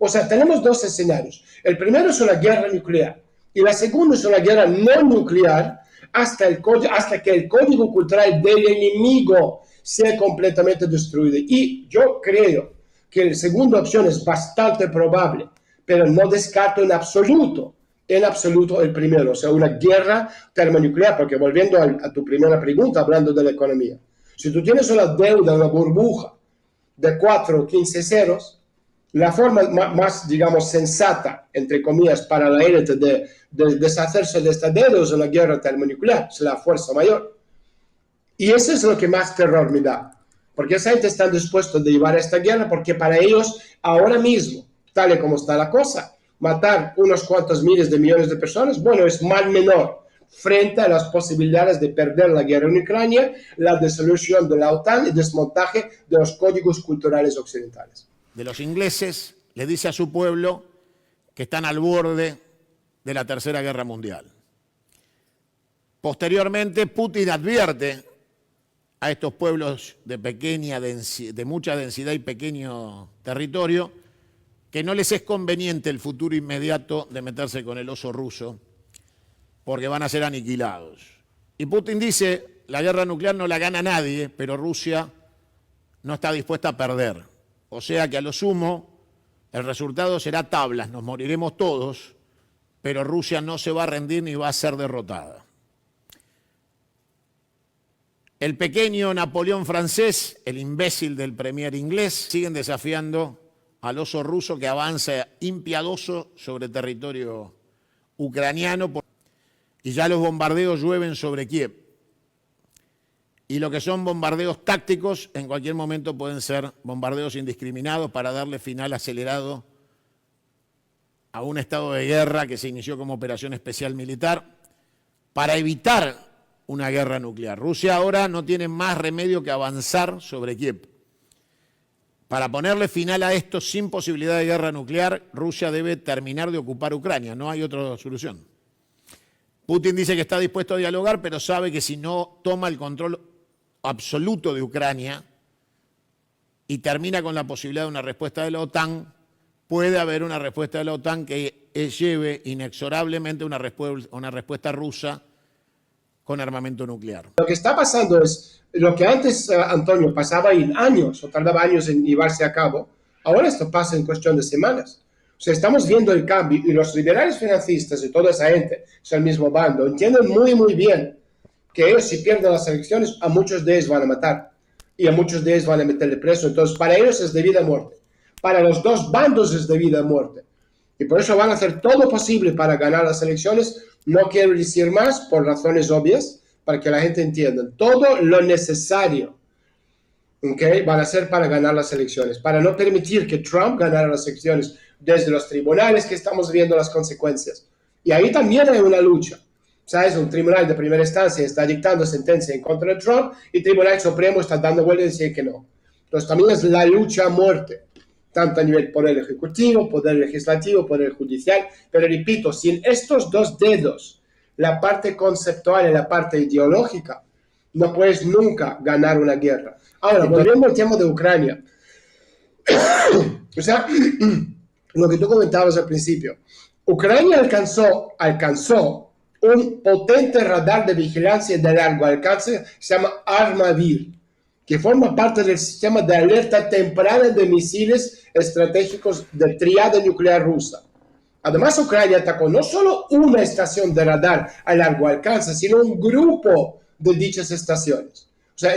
O sea, tenemos dos escenarios. El primero es una guerra nuclear y la segunda es una guerra no nuclear hasta que el código cultural del enemigo sea completamente destruido. Y yo creo que la segunda opción es bastante probable, pero no descarto en absoluto el primero, o sea, una guerra termonuclear, porque volviendo a tu primera pregunta, hablando de la economía, si tú tienes una deuda, una burbuja de 4 o 15 ceros, la forma más, digamos, sensata, entre comillas, para la élite de deshacerse de esta deuda es una guerra termonuclear, es la fuerza mayor. Y eso es lo que más terror me da, porque esa gente está dispuesta a llevar esta guerra porque para ellos, ahora mismo, tal y como está la cosa, matar unos cuantos miles de millones de personas, bueno, es mal menor frente a las posibilidades de perder la guerra en Ucrania, la disolución de la OTAN y desmontaje de los códigos culturales occidentales. De los ingleses, le dice a su pueblo que están al borde de la Tercera Guerra Mundial. Posteriormente, Putin advierte a estos pueblos de mucha densidad y pequeño territorio que no les es conveniente el futuro inmediato de meterse con el oso ruso porque van a ser aniquilados. Y Putin dice, la guerra nuclear no la gana nadie, pero Rusia no está dispuesta a perder. O sea que a lo sumo el resultado será tablas, nos moriremos todos, pero Rusia no se va a rendir ni va a ser derrotada. El pequeño Napoleón francés, el imbécil del premier inglés, siguen desafiando al oso ruso que avanza impiadoso sobre territorio ucraniano y ya los bombardeos llueven sobre Kiev. Y lo que son bombardeos tácticos, en cualquier momento pueden ser bombardeos indiscriminados para darle final acelerado a un estado de guerra que se inició como operación especial militar para evitar una guerra nuclear. Rusia ahora no tiene más remedio que avanzar sobre Kiev. Para ponerle final a esto sin posibilidad de guerra nuclear, Rusia debe terminar de ocupar Ucrania, no hay otra solución. Putin dice que está dispuesto a dialogar, pero sabe que si no toma el control absoluto de Ucrania y termina con la posibilidad de una respuesta de la OTAN, puede haber una respuesta de la OTAN que lleve inexorablemente una respuesta rusa con armamento nuclear. Lo que está pasando es lo que antes, Antonio, pasaba en años o tardaba años en llevarse a cabo, ahora esto pasa en cuestión de semanas. O sea, estamos viendo el cambio y los liberales financistas y toda esa gente, es el mismo bando, entienden muy, muy bien que ellos si pierden las elecciones, a muchos de ellos van a matar y a muchos de ellos van a meterle preso. Entonces, para ellos es de vida a muerte. Para los dos bandos es de vida a muerte. Y por eso van a hacer todo posible para ganar las elecciones. No quiero decir más por razones obvias, para que la gente entienda. Todo lo necesario, ¿okay?, van a hacer para ganar las elecciones, para no permitir que Trump ganara las elecciones desde los tribunales que estamos viendo las consecuencias. Y ahí también hay una lucha. ¿Sabes? Un tribunal de primera instancia está dictando sentencia en contra de Trump y el Tribunal Supremo está dando vuelta y dice que no. Entonces también es la lucha a muerte, tanto a nivel poder ejecutivo, poder legislativo, poder judicial. Pero repito, sin estos dos dedos, la parte conceptual y la parte ideológica, no puedes nunca ganar una guerra. Ahora, volviendo al tema de Ucrania. O sea, lo que tú comentabas al principio. Ucrania alcanzó un potente radar de vigilancia de largo alcance que se llama Armavir, que forma parte del sistema de alerta temprana de misiles estratégicos de triada nuclear rusa. Además, Ucrania atacó no solo una estación de radar a largo alcance, sino un grupo de dichas estaciones. O sea,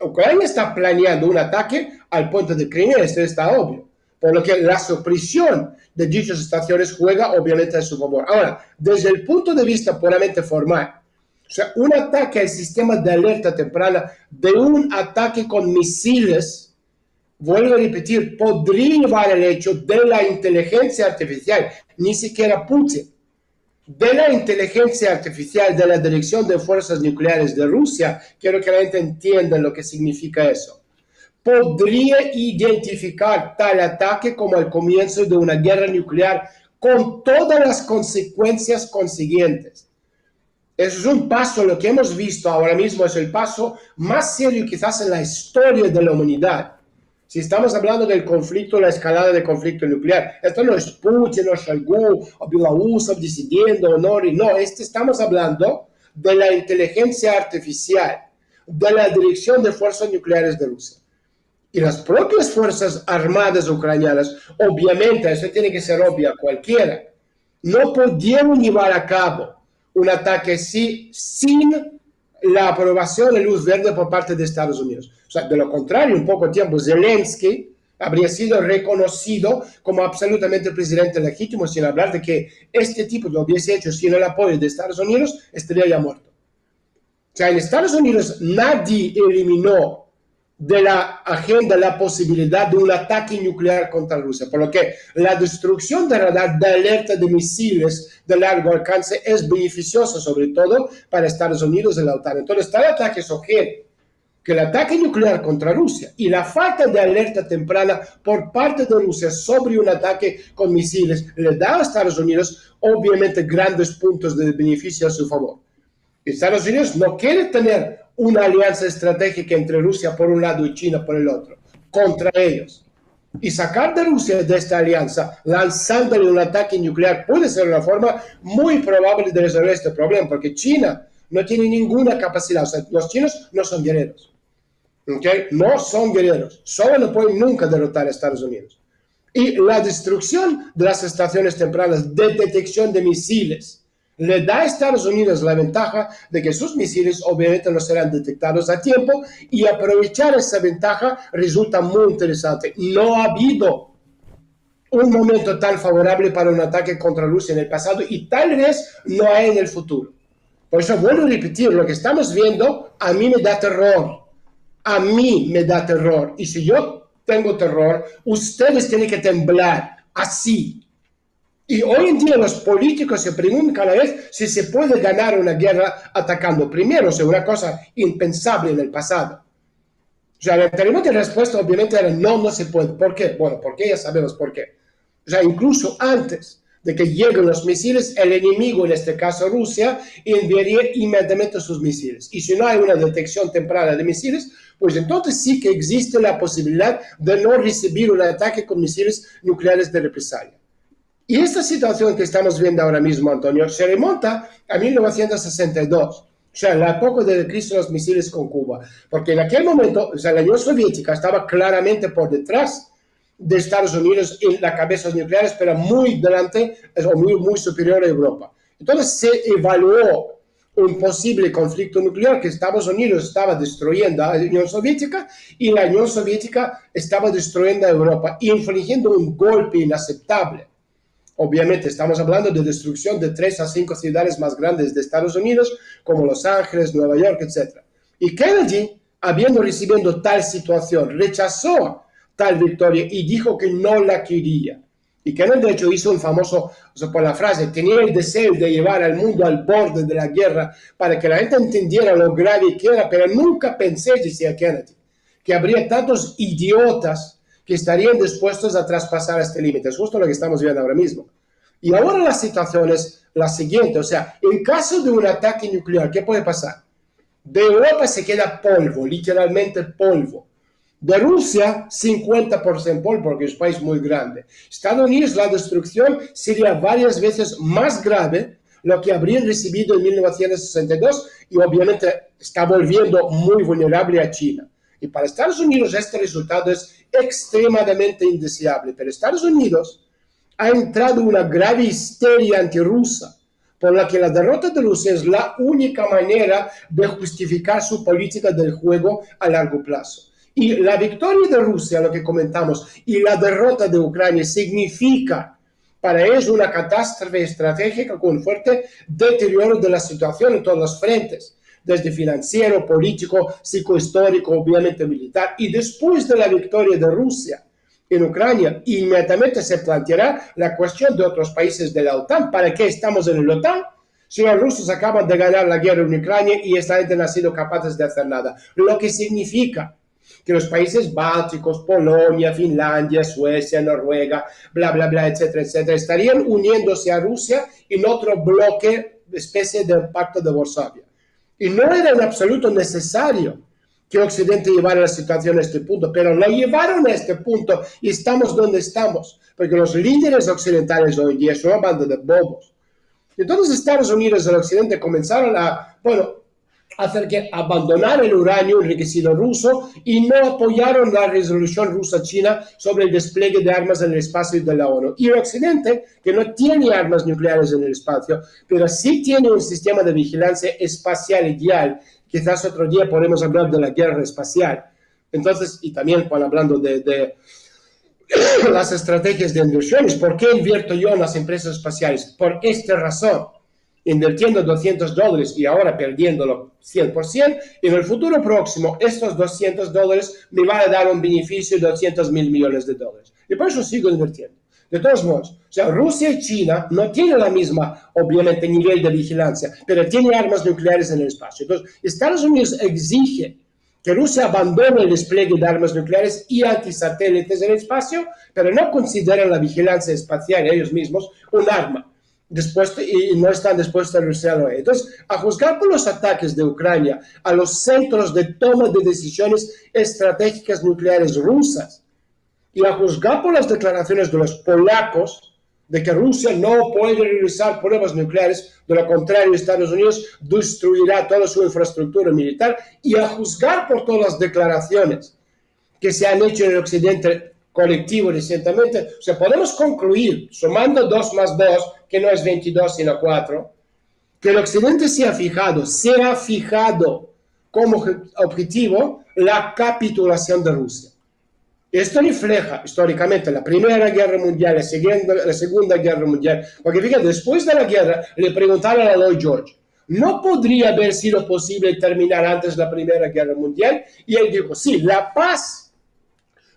Ucrania está planeando un ataque al puente de Crimea, esto está obvio. Por lo que la supresión de dichas estaciones juega obviamente a su favor. Ahora, desde el punto de vista puramente formal, o sea, un ataque al sistema de alerta temprana de un ataque con misiles, vuelvo a repetir, podría llevar al hecho de la inteligencia artificial, ni siquiera Putin, de la inteligencia artificial de la Dirección de Fuerzas Nucleares de Rusia. Quiero que la gente entienda lo que significa eso. Podría identificar tal ataque como el comienzo de una guerra nuclear con todas las consecuencias consiguientes. Eso es un paso, lo que hemos visto ahora mismo es el paso más serio quizás en la historia de la humanidad. Si estamos hablando del conflicto, la escalada del conflicto nuclear, esto no es Putin o Shoigu o Bielorrusia decidiendo o no, estamos hablando de la inteligencia artificial, de la dirección de fuerzas nucleares de Rusia. Y las propias fuerzas armadas ucranianas, obviamente, eso tiene que ser obvio a cualquiera, no pudieron llevar a cabo un ataque así sin la aprobación de luz verde por parte de Estados Unidos. O sea, de lo contrario, en poco tiempo, Zelensky habría sido reconocido como absolutamente presidente legítimo, sin hablar de que este tipo lo hubiese hecho sin el apoyo de Estados Unidos, estaría ya muerto. O sea, en Estados Unidos nadie eliminó de la agenda la posibilidad de un ataque nuclear contra Rusia, por lo que la destrucción de radar de alerta de misiles de largo alcance es beneficiosa sobre todo para Estados Unidos y la OTAN. Entonces, tal ataque sugiere que el ataque nuclear contra Rusia y la falta de alerta temprana por parte de Rusia sobre un ataque con misiles le da a Estados Unidos obviamente grandes puntos de beneficio a su favor. Estados Unidos no quiere tener una alianza estratégica entre Rusia por un lado y China por el otro, contra ellos. Y sacar de Rusia de esta alianza, lanzándole un ataque nuclear, puede ser una forma muy probable de resolver este problema, porque China no tiene ninguna capacidad. O sea, los chinos no son guerreros. ¿Okay? No son guerreros. Solo no pueden nunca derrotar a Estados Unidos. Y la destrucción de las estaciones tempranas de detección de misiles le da a Estados Unidos la ventaja de que sus misiles obviamente no serán detectados a tiempo, y aprovechar esa ventaja resulta muy interesante. No ha habido un momento tan favorable para un ataque contra Rusia en el pasado y tal vez no hay en el futuro. Por eso vuelvo a repetir, lo que estamos viendo a mí me da terror. A mí me da terror. Y si yo tengo terror, ustedes tienen que temblar así. Y hoy en día los políticos se preguntan cada vez si se puede ganar una guerra atacando primero, o sea, una cosa impensable en el pasado. O sea, la respuesta obviamente era no se puede. ¿Por qué? Bueno, porque ya sabemos por qué. O sea, incluso antes de que lleguen los misiles, el enemigo, en este caso Rusia, enviaría inmediatamente sus misiles. Y si no hay una detección temprana de misiles, pues entonces sí que existe la posibilidad de no recibir un ataque con misiles nucleares de represalia. Y esta situación que estamos viendo ahora mismo, Antonio, se remonta a 1962, o sea, la época de la crisis de los misiles con Cuba, porque en aquel momento, o sea, la Unión Soviética estaba claramente por detrás de Estados Unidos en las cabezas nucleares, pero muy delante, o muy superior a Europa. Entonces se evaluó un posible conflicto nuclear que Estados Unidos estaba destruyendo a la Unión Soviética y la Unión Soviética estaba destruyendo a Europa, infligiendo un golpe inaceptable. Obviamente estamos hablando de destrucción de 3 a 5 ciudades más grandes de Estados Unidos, como Los Ángeles, Nueva York, etc. Y Kennedy, habiendo recibido tal situación, rechazó tal victoria y dijo que no la quería. Y Kennedy, de hecho, hizo un famoso, o sea, por la frase, tenía el deseo de llevar al mundo al borde de la guerra para que la gente entendiera lo grave que era, pero nunca pensé, decía Kennedy, que habría tantos idiotas que estarían dispuestos a traspasar este límite. Es justo lo que estamos viendo ahora mismo. Y ahora la situación es la siguiente, o sea, en caso de un ataque nuclear, ¿qué puede pasar? De Europa se queda polvo, literalmente polvo. De Rusia, 50% polvo, porque es un país muy grande. Estados Unidos, la destrucción sería varias veces más grave lo que habrían recibido en 1962 y obviamente está volviendo muy vulnerable a China. Y para Estados Unidos este resultado es extremadamente indeseable. Pero Estados Unidos ha entrado en una grave histeria antirrusa, por la que la derrota de Rusia es la única manera de justificar su política del juego a largo plazo. Y la victoria de Rusia, lo que comentamos, y la derrota de Ucrania significa para ellos una catástrofe estratégica con fuerte deterioro de la situación en todos los frentes, desde financiero, político, psicohistórico, obviamente militar. Y después de la victoria de Rusia en Ucrania, inmediatamente se planteará la cuestión de otros países de la OTAN. ¿Para qué estamos en la OTAN? Si los rusos acaban de ganar la guerra en Ucrania y esta gente no ha sido capaces de hacer nada. Lo que significa que los países bálticos, Polonia, Finlandia, Suecia, Noruega, bla, bla, bla, etcétera, etcétera, estarían uniéndose a Rusia en otro bloque, especie de pacto de Varsovia. Y no era en absoluto necesario que Occidente llevara la situación a este punto, pero lo llevaron a este punto y estamos donde estamos, porque los líderes occidentales hoy en día son una banda de bobos. Entonces Estados Unidos y el Occidente comenzaron a, bueno, hacer que abandonar el uranio enriquecido ruso y no apoyaron la resolución rusa-china sobre el despliegue de armas en el espacio de la ONU. Y el Occidente, que no tiene armas nucleares en el espacio, pero sí tiene un sistema de vigilancia espacial ideal. Quizás otro día podemos hablar de la guerra espacial. Entonces, y también cuando hablando de las estrategias de inversiones, ¿por qué invierto yo en las empresas espaciales? Por esta razón. Invirtiendo $200 y ahora perdiéndolo 100%, en el futuro próximo estos $200 me van a dar un beneficio de $200 mil millones. Y por eso sigo invirtiendo. De todos modos, o sea, Rusia y China no tienen la misma, obviamente, nivel de vigilancia, pero tienen armas nucleares en el espacio. Entonces, Estados Unidos exige que Rusia abandone el despliegue de armas nucleares y antisatélites en el espacio, pero no consideran la vigilancia espacial ellos mismos un arma. Y no están dispuestos a usarlo. Entonces, a juzgar por los ataques de Ucrania a los centros de toma de decisiones estratégicas nucleares rusas y a juzgar por las declaraciones de los polacos de que Rusia no puede realizar pruebas nucleares, de lo contrario Estados Unidos destruirá toda su infraestructura militar, y a juzgar por todas las declaraciones que se han hecho en el Occidente colectivo recientemente, o sea, podemos concluir, sumando 2 más 2, que no es 22 sino 4, que el Occidente se ha fijado como objetivo la capitulación de Rusia. Esto refleja históricamente la Primera Guerra Mundial, la Segunda Guerra Mundial, porque fíjate, después de la guerra le preguntaron a Lloyd George, ¿no podría haber sido posible terminar antes la Primera Guerra Mundial? Y él dijo, sí, la paz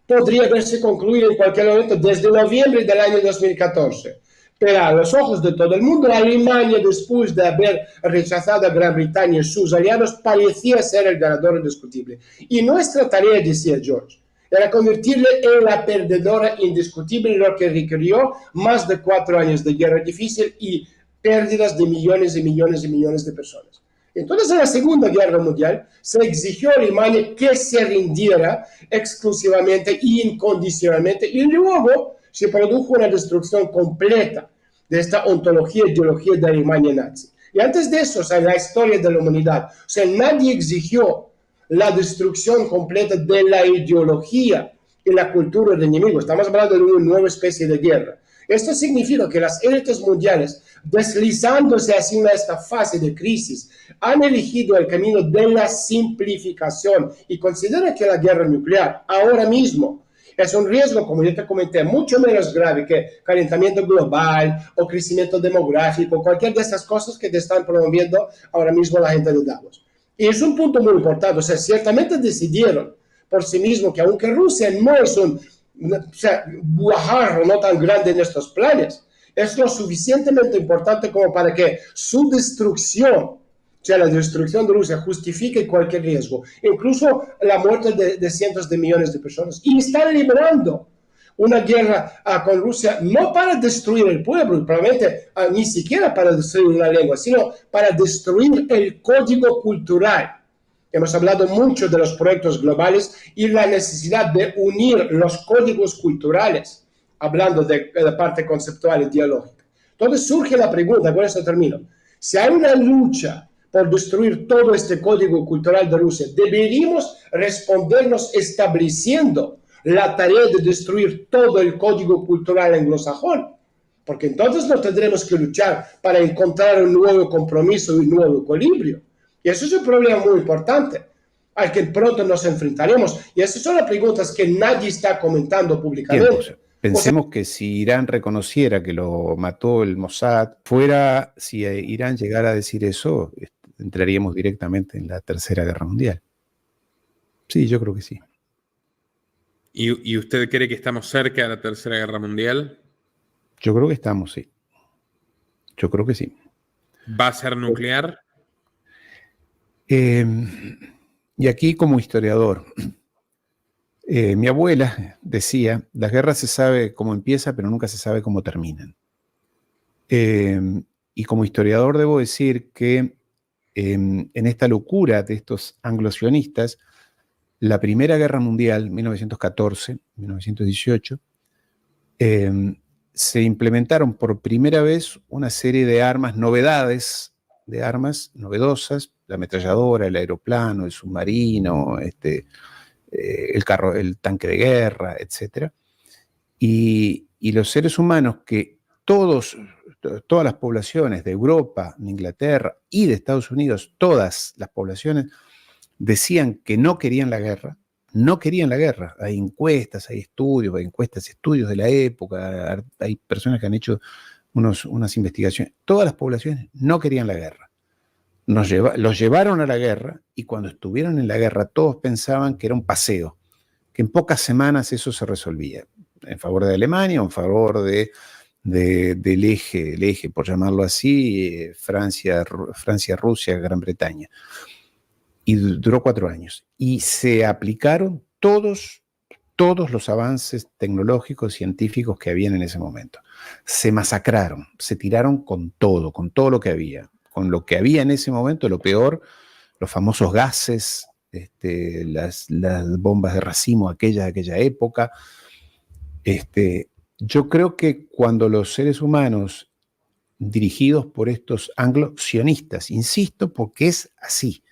podría haberse concluido en cualquier momento desde noviembre del año 2014. Pero a los ojos de todo el mundo, Alemania, después de haber rechazado a Gran Bretaña y sus aliados, parecía ser el ganador indiscutible. Y nuestra tarea, decía George, era convertirle en la perdedora indiscutible, lo que requirió más de 4 años de guerra difícil y pérdidas de millones y millones y millones de personas. Entonces, en la Segunda Guerra Mundial, se exigió a Alemania que se rindiera exclusivamente e incondicionalmente, y luego se produjo una destrucción completa de esta ontología e ideología de Alemania nazi. Y antes de eso, o sea, la historia de la humanidad, o sea, nadie exigió la destrucción completa de la ideología y la cultura del enemigo. Estamos hablando de una nueva especie de guerra. Esto significa que las élites mundiales, deslizándose hacia esta fase de crisis, han elegido el camino de la simplificación y consideran que la guerra nuclear ahora mismo es un riesgo, como yo te comenté, mucho menos grave que calentamiento global o crecimiento demográfico, cualquier de esas cosas que te están promoviendo ahora mismo la gente de Davos. Y es un punto muy importante, o sea, ciertamente decidieron por sí mismos que aunque Rusia no es un guajarro no tan grande en estos planes, es lo suficientemente importante como para que su destrucción, o sea, la destrucción de Rusia, justifique cualquier riesgo, incluso la muerte de cientos de millones de personas. Y están librando una guerra con Rusia no para destruir el pueblo, probablemente ni siquiera para destruir la lengua, sino para destruir el código cultural. Hemos hablado mucho de los proyectos globales y la necesidad de unir los códigos culturales, hablando de la parte conceptual y ideológica. Entonces surge la pregunta, con esto termino, si hay una lucha por destruir todo este código cultural de Rusia, deberíamos respondernos estableciendo la tarea de destruir todo el código cultural anglosajón, porque entonces no tendremos que luchar para encontrar un nuevo compromiso y un nuevo equilibrio. Y eso es un problema muy importante al que pronto nos enfrentaremos. Y esas son las preguntas que nadie está comentando públicamente. Pensemos que si Irán reconociera que lo mató el Mossad, si Irán llegara a decir eso, entraríamos directamente en la Tercera Guerra Mundial. Sí, yo creo que sí. ¿Y usted cree que estamos cerca de la Tercera Guerra Mundial? Yo creo que estamos, sí. Yo creo que sí. ¿Va a ser nuclear? Y aquí como historiador, mi abuela decía, las guerras se sabe cómo empieza, pero nunca se sabe cómo terminan. Y como historiador debo decir que en esta locura de estos anglosionistas, la Primera Guerra Mundial, 1914, 1918, se implementaron por primera vez una serie de armas, novedades, de armas novedosas, la ametralladora, el aeroplano, el submarino, el tanque de guerra, etc. Y los seres humanos que todas las poblaciones de Europa, de Inglaterra y de Estados Unidos, todas las poblaciones decían que no querían la guerra, no querían la guerra. Hay encuestas, hay estudios de la época, hay personas que han hecho unas investigaciones. Todas las poblaciones no querían la guerra. Los llevaron a la guerra y cuando estuvieron en la guerra todos pensaban que era un paseo, que en pocas semanas eso se resolvía, en favor de Alemania o en favor del eje, por llamarlo así, Francia, Rusia, Gran Bretaña. Y duró 4 años. Y se aplicaron todos los avances tecnológicos, científicos que habían en ese momento. Se masacraron, se tiraron con todo lo que había. Con lo que había en ese momento, lo peor, los famosos gases, las bombas de racimo de aquella época. Yo creo que cuando los seres humanos, dirigidos por estos anglo-sionistas, insisto, porque es así,